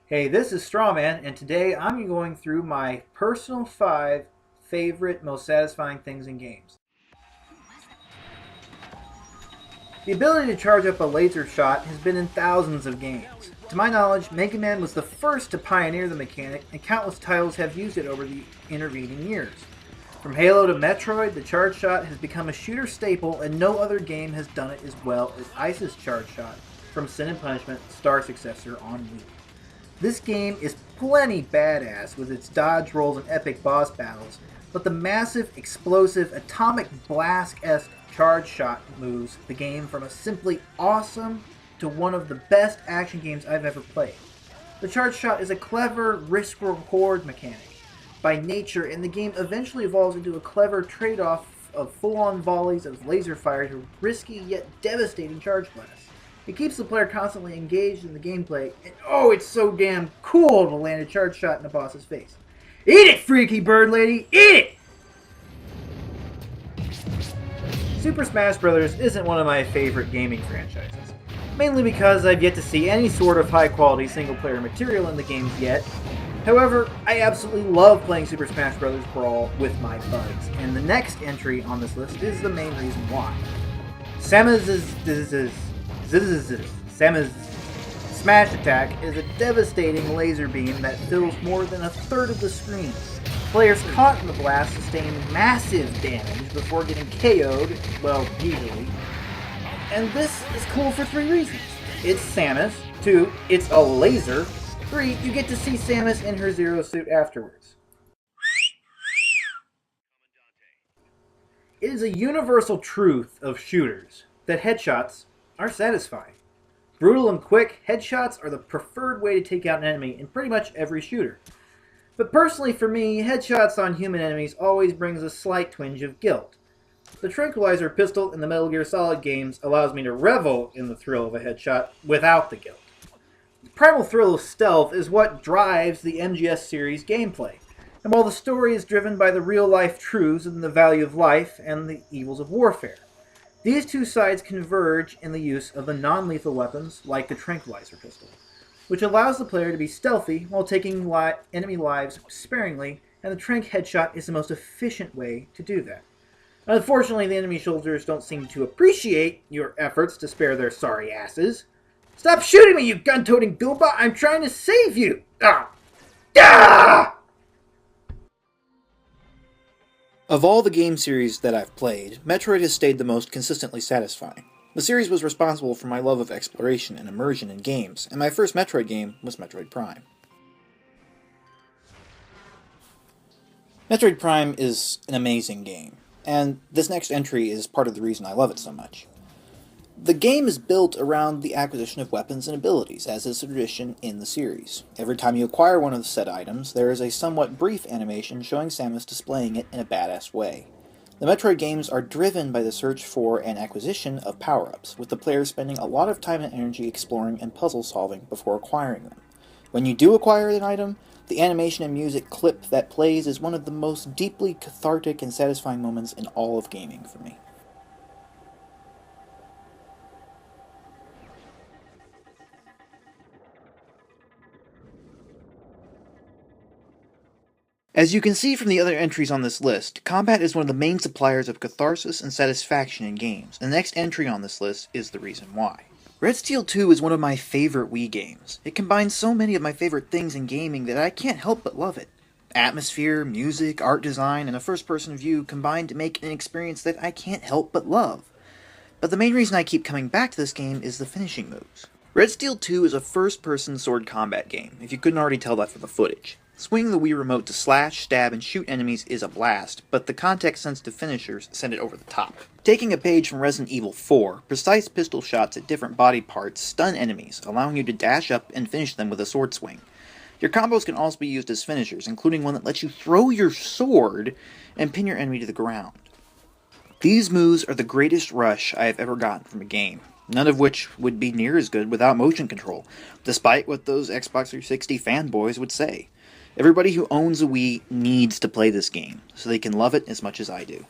Hey, this is Strawman, and today I'm going through my personal 5 favorite, most satisfying things in games. The ability to charge up a laser shot has been in thousands of games. To my knowledge, Mega Man was the first to pioneer the mechanic, and countless titles have used it over the intervening years. From Halo to Metroid, the charge shot has become a shooter staple, and no other game has done it as well as Ice's charge shot from Sin and Punishment, Star Successor on Wii. This game is plenty badass with its dodge rolls and epic boss battles, but the massive, explosive, atomic blast-esque charge shot moves the game from a simply awesome to one of the best action games I've ever played. The charge shot is a clever risk-reward mechanic by nature, and the game eventually evolves into a clever trade-off of full-on volleys of laser fire to risky yet devastating charge blasts. It keeps the player constantly engaged in the gameplay, and oh, it's so damn cool to land a charge shot in a boss's face. Eat it, freaky bird lady! Eat it! Super Smash Bros. Isn't one of my favorite gaming franchises, mainly because I've yet to see any sort of high-quality single-player material in the games yet. However, I absolutely love playing Super Smash Bros. Brawl with my buds, and the next entry on this list is the main reason why. Samus' Smash Attack is a devastating laser beam that fills more than a third of the screen. Players caught in the blast sustain massive damage before getting KO'd, well, usually. And this is cool for 3 reasons. It's Samus. 2, it's a laser. 3, you get to see Samus in her Zero suit afterwards. It is a universal truth of shooters that headshots are satisfying. Brutal and quick, headshots are the preferred way to take out an enemy in pretty much every shooter. But personally for me, headshots on human enemies always brings a slight twinge of guilt. The Tranquilizer pistol in the Metal Gear Solid games allows me to revel in the thrill of a headshot without the guilt. The primal thrill of stealth is what drives the MGS series gameplay. And while the story is driven by the real-life truths and the value of life and the evils of warfare, these two sides converge in the use of the non-lethal weapons like the Tranquilizer pistol, which allows the player to be stealthy while taking enemy lives sparingly, and the Tranq headshot is the most efficient way to do that. Unfortunately, the enemy soldiers don't seem to appreciate your efforts to spare their sorry asses. Stop shooting me, you gun-toting Goomba! I'm trying to save you! Ah! Ah! Of all the game series that I've played, Metroid has stayed the most consistently satisfying. The series was responsible for my love of exploration and immersion in games, and my first Metroid game was Metroid Prime. Metroid Prime is an amazing game, and this next entry is part of the reason I love it so much. The game is built around the acquisition of weapons and abilities, as is a tradition in the series. Every time you acquire one of the said items, there is a somewhat brief animation showing Samus displaying it in a badass way. The Metroid games are driven by the search for and acquisition of power-ups, with the player spending a lot of time and energy exploring and puzzle solving before acquiring them. When you do acquire an item, the animation and music clip that plays is one of the most deeply cathartic and satisfying moments in all of gaming for me. As you can see from the other entries on this list, combat is one of the main suppliers of catharsis and satisfaction in games, and the next entry on this list is the reason why. Red Steel 2 is one of my favorite Wii games. It combines so many of my favorite things in gaming that I can't help but love it. Atmosphere, music, art design, and a first-person view combine to make an experience that I can't help but love. But the main reason I keep coming back to this game is the finishing moves. Red Steel 2 is a first-person sword combat game, if you couldn't already tell that from the footage. Swinging the Wii remote to slash, stab, and shoot enemies is a blast, but the context-sensitive finishers send it over the top. Taking a page from Resident Evil 4, precise pistol shots at different body parts stun enemies, allowing you to dash up and finish them with a sword swing. Your combos can also be used as finishers, including one that lets you throw your sword and pin your enemy to the ground. These moves are the greatest rush I have ever gotten from a game, none of which would be near as good without motion control, despite what those Xbox 360 fanboys would say. Everybody who owns a Wii needs to play this game, so they can love it as much as I do.